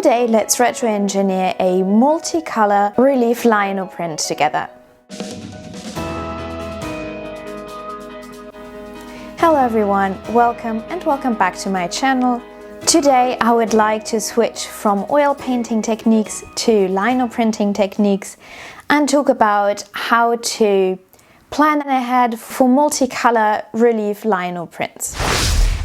Today let's retro-engineer a multicolor relief lino print together. Hello everyone, welcome back to my channel. Today I would like to switch from oil painting techniques to lino printing techniques and talk about how to plan ahead for multicolor relief lino prints.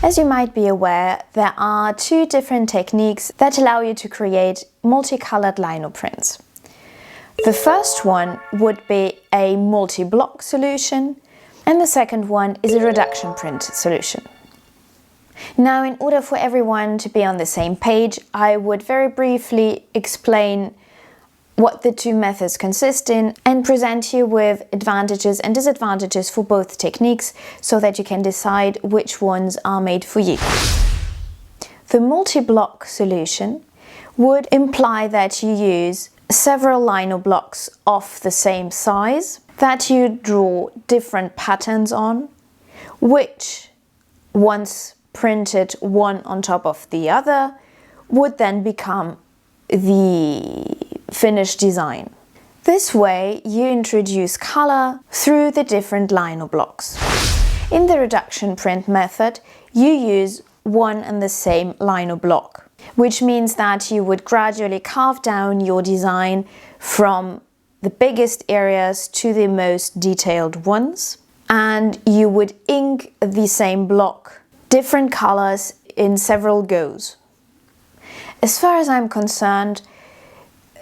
As you might be aware, there are two different techniques that allow you to create multicolored lino prints. The first one would be a multi-block solution, and the second one is a reduction print solution. Now, in order for everyone to be on the same page, I would very briefly explain what the two methods consist in and present you with advantages and disadvantages for both techniques so that you can decide which ones are made for you. The multi-block solution would imply that you use several lino blocks of the same size that you draw different patterns on, which once printed one on top of the other would then become the finished design. This way you introduce color through the different lino blocks. In the reduction print method, you use one and the same lino block, which means that you would gradually carve down your design from the biggest areas to the most detailed ones, and you would ink the same block different colors in several goes. As far as I'm concerned,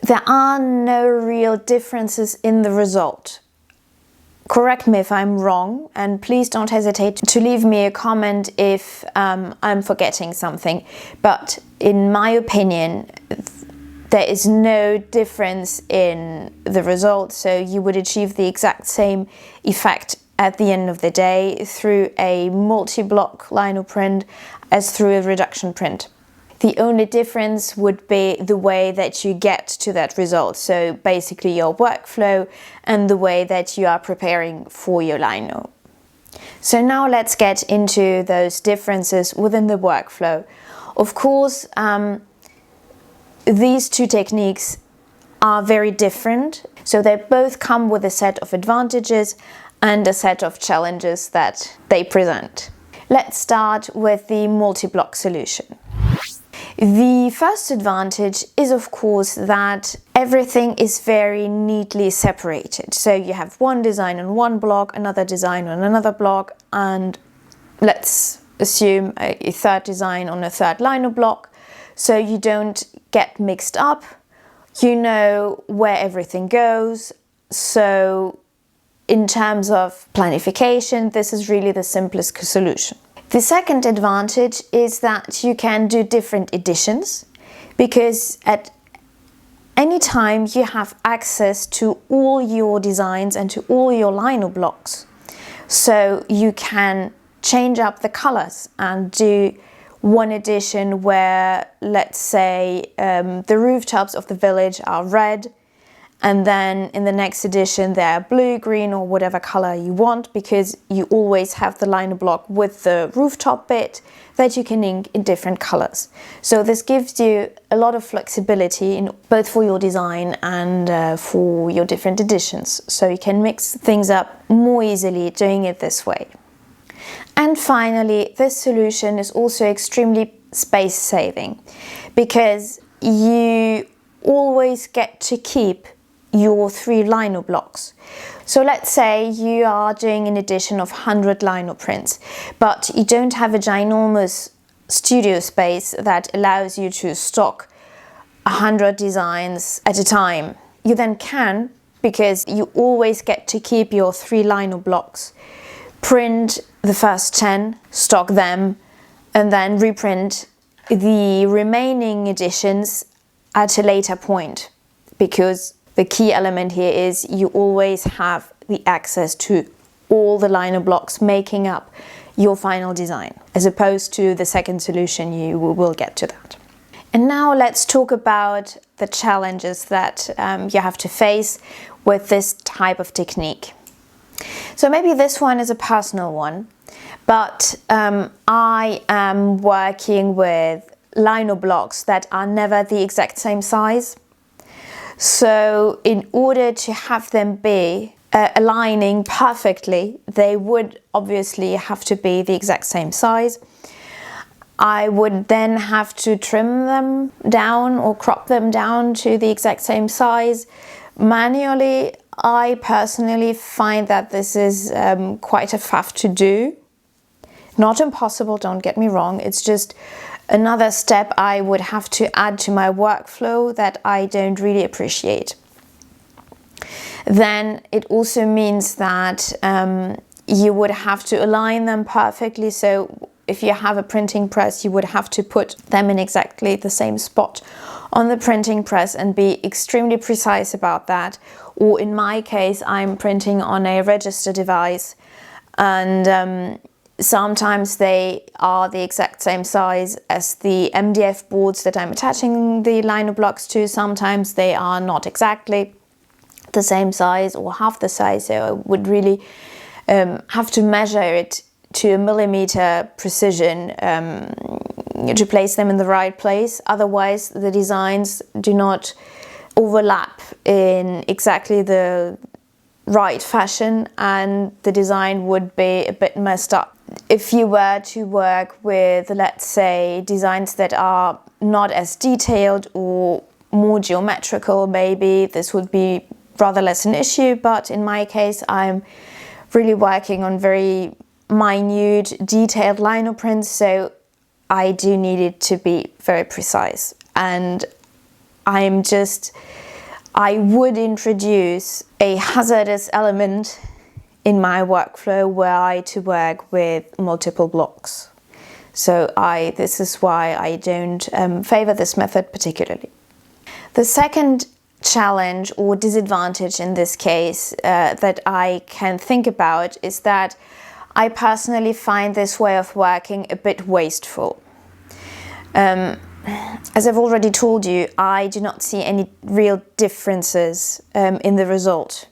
there are no real differences in the result. Correct me if I'm wrong, and please don't hesitate to leave me a comment if I'm forgetting something. But in my opinion, there is no difference in the result, so you would achieve the exact same effect at the end of the day through a multi-block lino print as through a reduction print. The only difference would be the way that you get to that result, so basically your workflow and the way that you are preparing for your lino. So now let's get into those differences within the workflow. Of course, these two techniques are very different, so they both come with a set of advantages and a set of challenges that they present. Let's start with the multi-block solution. The first advantage is, of course, that everything is very neatly separated. So you have one design on one block, another design on another block, and let's assume a third design on a third lino block. So you don't get mixed up, you know where everything goes. So in terms of planification, this is really the simplest solution. The second advantage is that you can do different editions, because at any time you have access to all your designs and to all your lino blocks. So you can change up the colors and do one edition where, let's say, the rooftops of the village are red, and then in the next edition they're blue, green, or whatever color you want, because you always have the lino block with the rooftop bit that you can ink in different colors. So this gives you a lot of flexibility in both for your design and for your different editions. So you can mix things up more easily doing it this way. And finally, this solution is also extremely space saving, because you always get to keep your 3 lino blocks. So let's say you are doing an edition of 100 lino prints, but you don't have a ginormous studio space that allows you to stock 100 designs at a time. You then can, because you always get to keep your 3 lino blocks, print the first 10, stock them, and then reprint the remaining editions at a later point, because the key element here is you always have the access to all the lino blocks making up your final design, as opposed to the second solution. You will get to that. And now let's talk about the challenges that you have to face with this type of technique. So maybe this one is a personal one, but I am working with lino blocks that are never the exact same size. So in order to have them be aligning perfectly, they would obviously have to be the exact same size. I would then have to trim them down or crop them down to the exact same size manually. I personally find that this is quite a faff to do. Not impossible, don't get me wrong, it's just another step I would have to add to my workflow that I don't really appreciate. Then it also means that you would have to align them perfectly. So if you have a printing press, you would have to put them in exactly the same spot on the printing press and be extremely precise about that. Or in my case, I'm printing on a register device, and sometimes they are the exact same size as the MDF boards that I'm attaching the lino blocks to. Sometimes they are not exactly the same size or half the size, so I would really have to measure it to a millimeter precision to place them in the right place. Otherwise the designs do not overlap in exactly the right fashion and the design would be a bit messed up. If you were to work with, let's say, designs that are not as detailed or more geometrical, maybe this would be rather less an issue, but in my case I'm really working on very minute, detailed lino prints, so I do need it to be very precise. And I would introduce a hazardous element in my workflow were I to work with multiple blocks. So this is why I don't favor this method particularly. The second challenge or disadvantage in this case that I can think about is that I personally find this way of working a bit wasteful. As I've already told you, I do not see any real differences in the result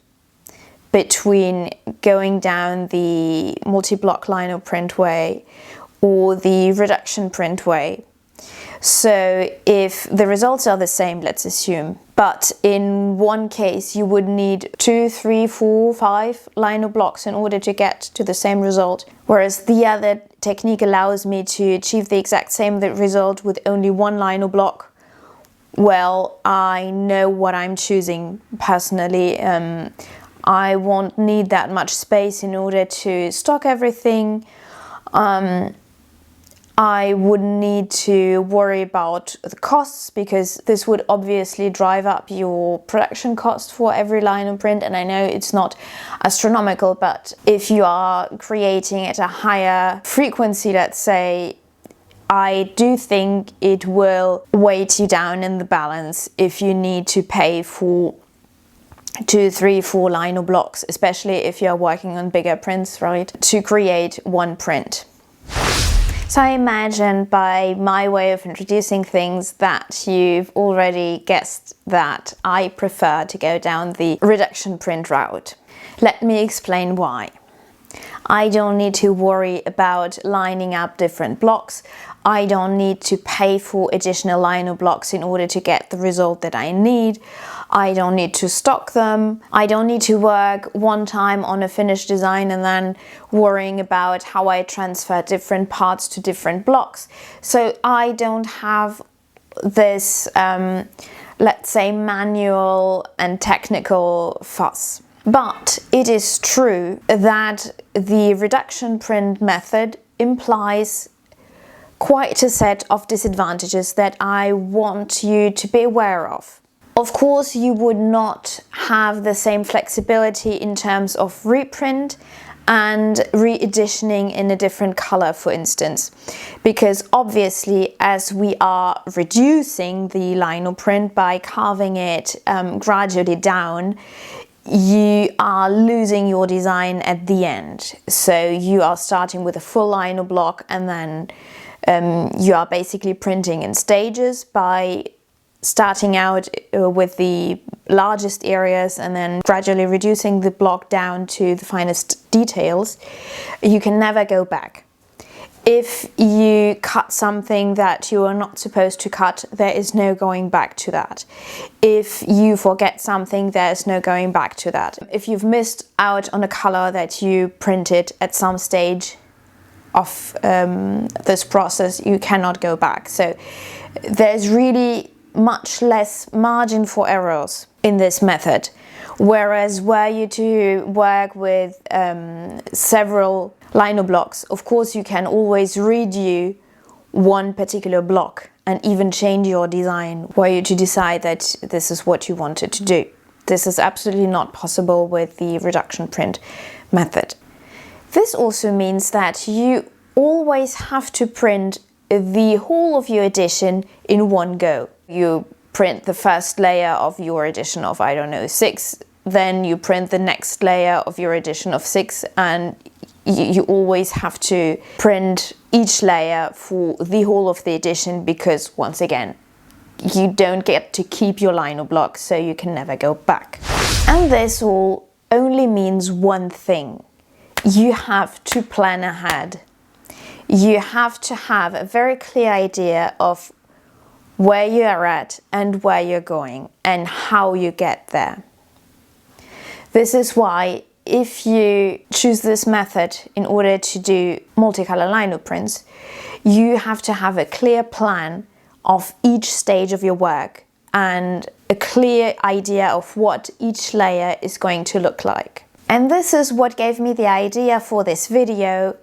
between going down the multi-block lino print way or the reduction print way. So if the results are the same, let's assume, but in one case you would need 2, 3, 4, 5 lino blocks in order to get to the same result, whereas the other technique allows me to achieve the exact same result with only one lino block, well, I know what I'm choosing personally. I won't need that much space in order to stock everything. I wouldn't need to worry about the costs because this would obviously drive up your production cost for every lino print, and I know it's not astronomical, but if you are creating at a higher frequency, let's say, I do think it will weight you down in the balance if you need to pay for 2, 3, 4 lino blocks, especially if you're working on bigger prints, right, to create one print. So I imagine by my way of introducing things that you've already guessed that I prefer to go down the reduction print route. Let me explain why. I don't need to worry about lining up different blocks. I don't need to pay for additional lino blocks in order to get the result that I need. I don't need to stock them. I don't need to work one time on a finished design and then worrying about how I transfer different parts to different blocks. So I don't have this, let's say, manual and technical fuss. But it is true that the reduction print method implies quite a set of disadvantages that I want you to be aware of. Of course, you would not have the same flexibility in terms of reprint and re-editioning in a different color, for instance, because obviously as we are reducing the lino print by carving it gradually down, you are losing your design at the end. So you are starting with a full lino block and then you are basically printing in stages by starting out with the largest areas and then gradually reducing the block down to the finest details. You can never go back. If you cut something that you are not supposed to cut, there is no going back to that. If you forget something, there's no going back to that. If you've missed out on a color that you printed at some stage of this process, you cannot go back. So there's really much less margin for errors in this method. Whereas were you to work with several lino blocks, of course you can always redo one particular block and even change your design were you to decide that this is what you wanted to do. This is absolutely not possible with the reduction print method. This also means that you always have to print the whole of your edition in one go. You print the first layer of your edition of, I don't know, 6, then you print the next layer of your edition of 6, and you always have to print each layer for the whole of the edition, because once again, you don't get to keep your lino block, so you can never go back. And this all only means one thing. You have to plan ahead. You have to have a very clear idea of where you are at and where you're going and how you get there. This is why if you choose this method in order to do multicolor lino prints, you have to have a clear plan of each stage of your work and a clear idea of what each layer is going to look like. And this is what gave me the idea for this video.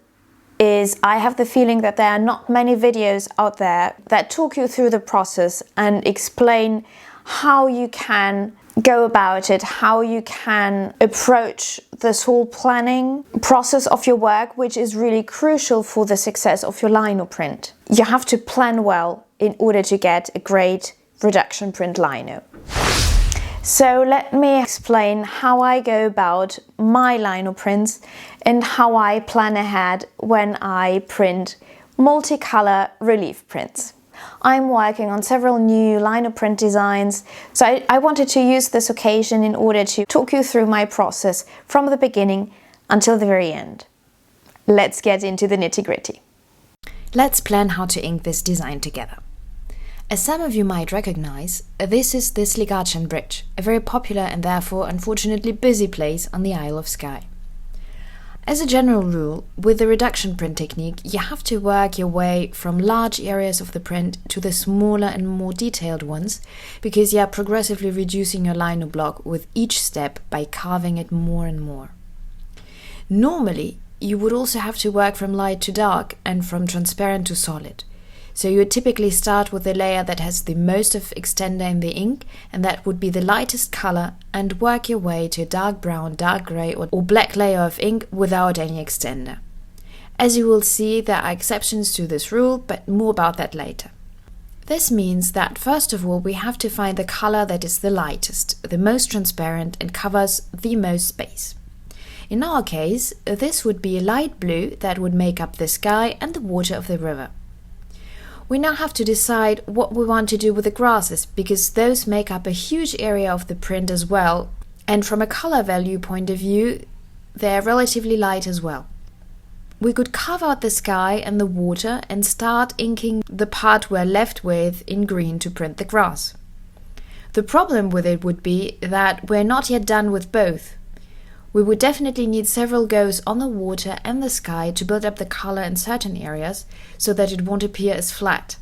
Is I have the feeling that there are not many videos out there that talk you through the process and explain how you can go about it, how you can approach this whole planning process of your work, which is really crucial for the success of your lino print. You have to plan well in order to get a great reduction print lino. So let me explain how I go about my lino prints and how I plan ahead when I print multicolor relief prints. I'm working on several new lino print designs, so I wanted to use this occasion in order to talk you through my process from the beginning until the very end. Let's get into the nitty-gritty. Let's plan how to ink this design together. As some of you might recognize, this is the Sligatchen Bridge, a very popular and therefore unfortunately busy place on the Isle of Skye. As a general rule, with the reduction print technique, you have to work your way from large areas of the print to the smaller and more detailed ones, because you are progressively reducing your lino block with each step by carving it more and more. Normally, you would also have to work from light to dark and from transparent to solid. So you would typically start with the layer that has the most of extender in the ink, and that would be the lightest color, and work your way to a dark brown, dark gray or black layer of ink without any extender. As you will see, there are exceptions to this rule, but more about that later. This means that first of all we have to find the color that is the lightest, the most transparent and covers the most space. In our case, this would be a light blue that would make up the sky and the water of the river. We now have to decide what we want to do with the grasses, because those make up a huge area of the print as well, and from a color value point of view, they're relatively light as well. We could carve out the sky and the water and start inking the part we're left with in green to print the grass. The problem with it would be that we're not yet done with both. We would definitely need several goes on the water and the sky to build up the color in certain areas so that it won't appear as flat.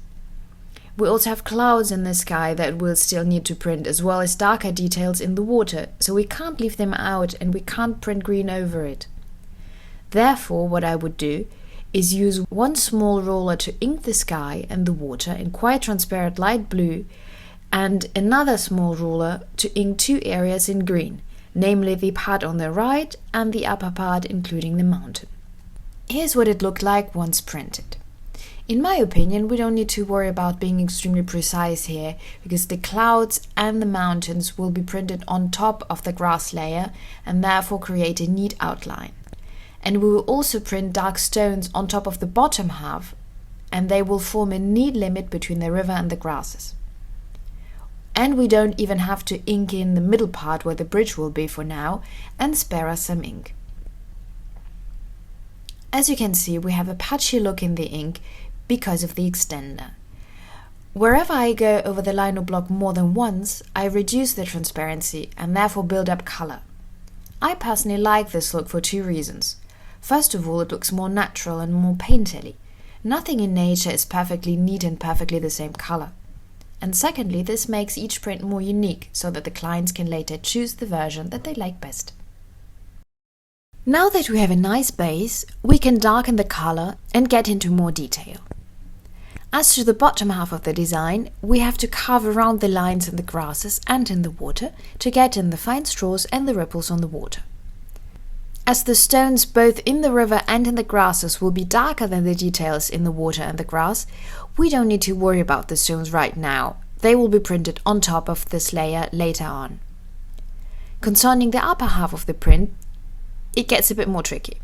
We also have clouds in the sky that we'll still need to print, as well as darker details in the water, so we can't leave them out and we can't print green over it. Therefore, what I would do is use one small roller to ink the sky and the water in quite transparent light blue, and another small roller to ink two areas in green, namely the part on the right and the upper part including the mountain. Here's what it looked like once printed. In my opinion, we don't need to worry about being extremely precise here, because the clouds and the mountains will be printed on top of the grass layer and therefore create a neat outline. And we will also print dark stones on top of the bottom half, and they will form a neat limit between the river and the grasses. And we don't even have to ink in the middle part where the bridge will be for now, and spare us some ink. As you can see, we have a patchy look in the ink because of the extender. Wherever I go over the linoblock more than once, I reduce the transparency and therefore build up color. I personally like this look for two reasons. First of all, it looks more natural and more painterly. Nothing in nature is perfectly neat and perfectly the same color. And secondly, this makes each print more unique so that the clients can later choose the version that they like best. Now that we have a nice base, we can darken the color and get into more detail. As to the bottom half of the design, we have to carve around the lines in the grasses and in the water to get in the fine straws and the ripples on the water. As the stones both in the river and in the grasses will be darker than the details in the water and the grass, we don't need to worry about the stones right now. They will be printed on top of this layer later on. Concerning the upper half of the print, it gets a bit more tricky.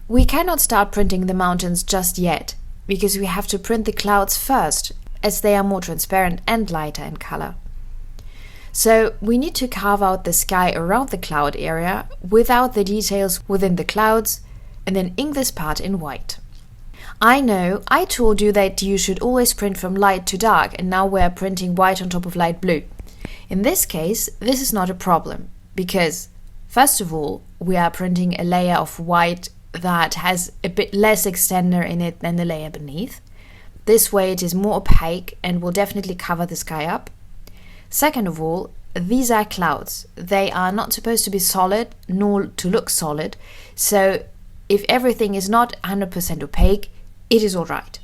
We cannot start printing the mountains just yet, because we have to print the clouds first, as they are more transparent and lighter in color. So we need to carve out the sky around the cloud area without the details within the clouds, and then ink this part in white. I know I told you that you should always print from light to dark, and now we're printing white on top of light blue. In this case, this is not a problem, because first of all, we are printing a layer of white that has a bit less extender in it than the layer beneath. This way it is more opaque and will definitely cover the sky up. Second of all, these are clouds. They are not supposed to be solid nor to look solid, so if everything is not 100% opaque, it is alright.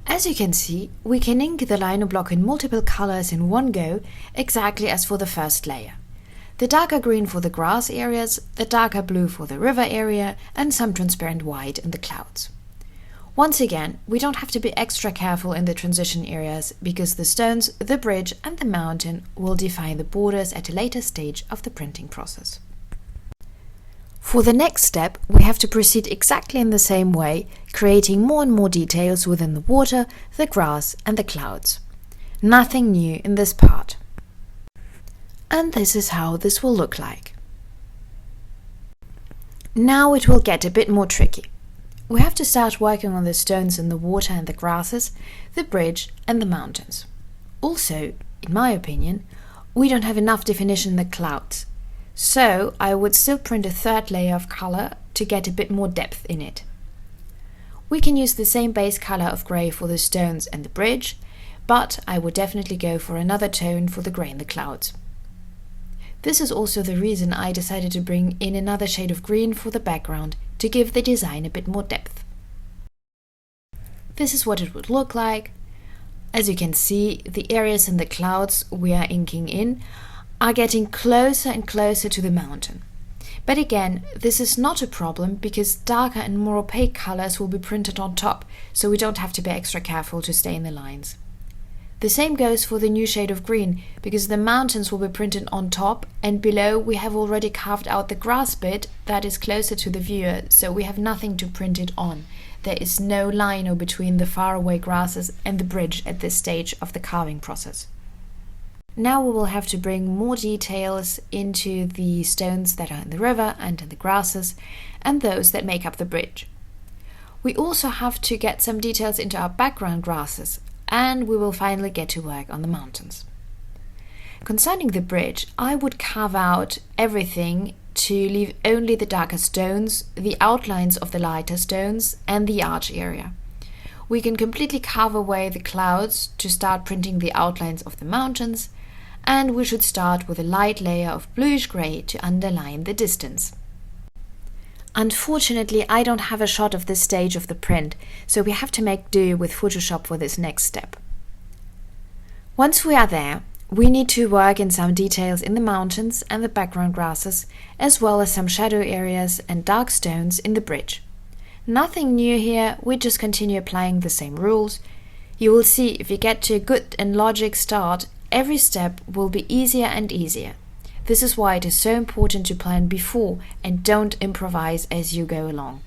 As you can see, we can ink the linoblock in multiple colors in one go, exactly as for the first layer. The darker green for the grass areas, the darker blue for the river area, and some transparent white in the clouds. Once again, we don't have to be extra careful in the transition areas because the stones, the bridge and the mountain will define the borders at a later stage of the printing process. For the next step, we have to proceed exactly in the same way, creating more and more details within the water, the grass and the clouds. Nothing new in this part. And this is how this will look like. Now it will get a bit more tricky. We have to start working on the stones in the water and the grasses, the bridge and the mountains. Also, in my opinion, we don't have enough definition in the clouds. So I would still print a third layer of color to get a bit more depth in it. We can use the same base color of gray for the stones and the bridge, but I would definitely go for another tone for the gray in the clouds. This is also the reason I decided to bring in another shade of green for the background to give the design a bit more depth. This is what it would look like. As you can see, the areas in the clouds we are inking in are getting closer and closer to the mountain. But again, this is not a problem because darker and more opaque colors will be printed on top, so we don't have to be extra careful to stay in the lines. The same goes for the new shade of green, because the mountains will be printed on top and below we have already carved out the grass bit that is closer to the viewer, so we have nothing to print it on. There is no lino between the faraway grasses and the bridge at this stage of the carving process. Now we will have to bring more details into the stones that are in the river and in the grasses and those that make up the bridge. We also have to get some details into our background grasses, and we will finally get to work on the mountains. Concerning the bridge, I would carve out everything to leave only the darker stones, the outlines of the lighter stones and the arch area. We can completely carve away the clouds to start printing the outlines of the mountains, and we should start with a light layer of bluish grey to underline the distance. Unfortunately, I don't have a shot of this stage of the print, so we have to make do with Photoshop for this next step. Once we are there, we need to work in some details in the mountains and the background grasses, as well as some shadow areas and dark stones in the bridge. Nothing new here, we just continue applying the same rules. You will see if you get to a good and logic start, every step will be easier and easier. This is why it is so important to plan before and don't improvise as you go along.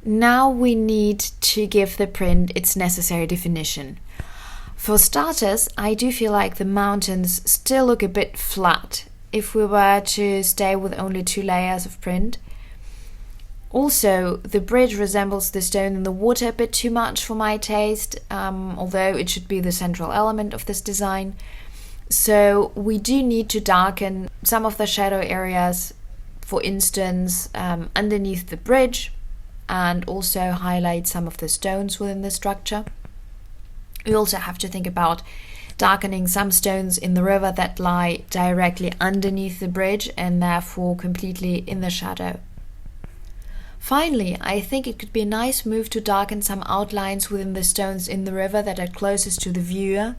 Now we need to give the print its necessary definition. For starters, I do feel like the mountains still look a bit flat if we were to stay with only 2 layers of print. Also, the bridge resembles the stone in the water a bit too much for my taste, although it should be the central element of this design. So we do need to darken some of the shadow areas, for instance, underneath the bridge, and also highlight some of the stones within the structure. We also have to think about darkening some stones in the river that lie directly underneath the bridge and therefore completely in the shadow. Finally, I think it could be a nice move to darken some outlines within the stones in the river that are closest to the viewer.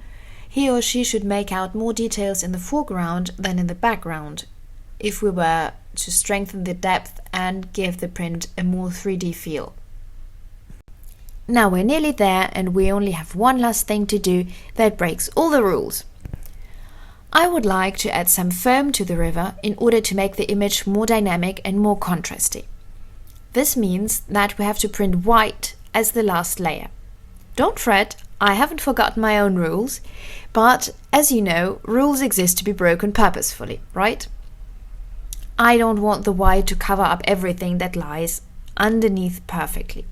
He or she should make out more details in the foreground than in the background, if we were to strengthen the depth and give the print a more 3D feel. Now we're nearly there, and we only have one last thing to do that breaks all the rules. I would like to add some foam to the river in order to make the image more dynamic and more contrasty. This means that we have to print white as the last layer. Don't fret, I haven't forgotten my own rules, but as you know, rules exist to be broken purposefully, right? I don't want the white to cover up everything that lies underneath perfectly.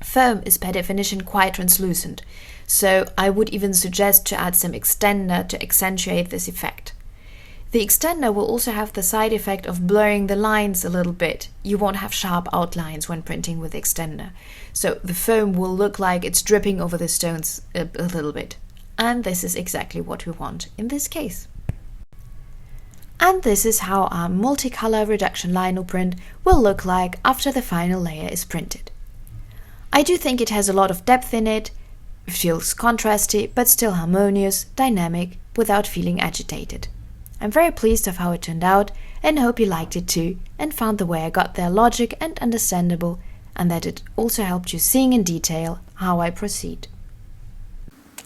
Foam is per definition quite translucent, so I would even suggest to add some extender to accentuate this effect. The extender will also have the side effect of blurring the lines a little bit. You won't have sharp outlines when printing with extender. So the foam will look like it's dripping over the stones a little bit. And this is exactly what we want in this case. And this is how our multicolor reduction lino print will look like after the final layer is printed. I do think it has a lot of depth in it. It feels contrasty, but still harmonious, dynamic, without feeling agitated. I'm very pleased of how it turned out and hope you liked it too and found the way I got there logic and understandable, and that it also helped you seeing in detail how I proceed.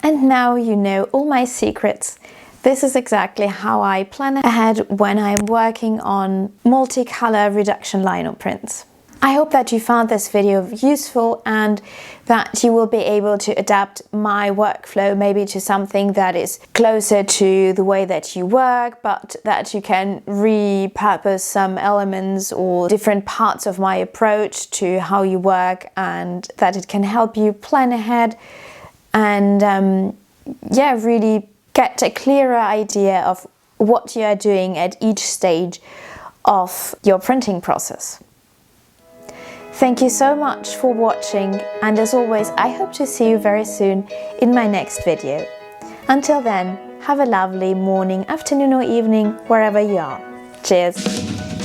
And now you know all my secrets. This is exactly how I plan ahead when I'm working on multicolor reduction lino prints. I hope that you found this video useful and that you will be able to adapt my workflow maybe to something that is closer to the way that you work, but that you can repurpose some elements or different parts of my approach to how you work, and that it can help you plan ahead and really get a clearer idea of what you are doing at each stage of your printing process. Thank you so much for watching, and as always, I hope to see you very soon in my next video. Until then, have a lovely morning, afternoon or evening, wherever you are. Cheers!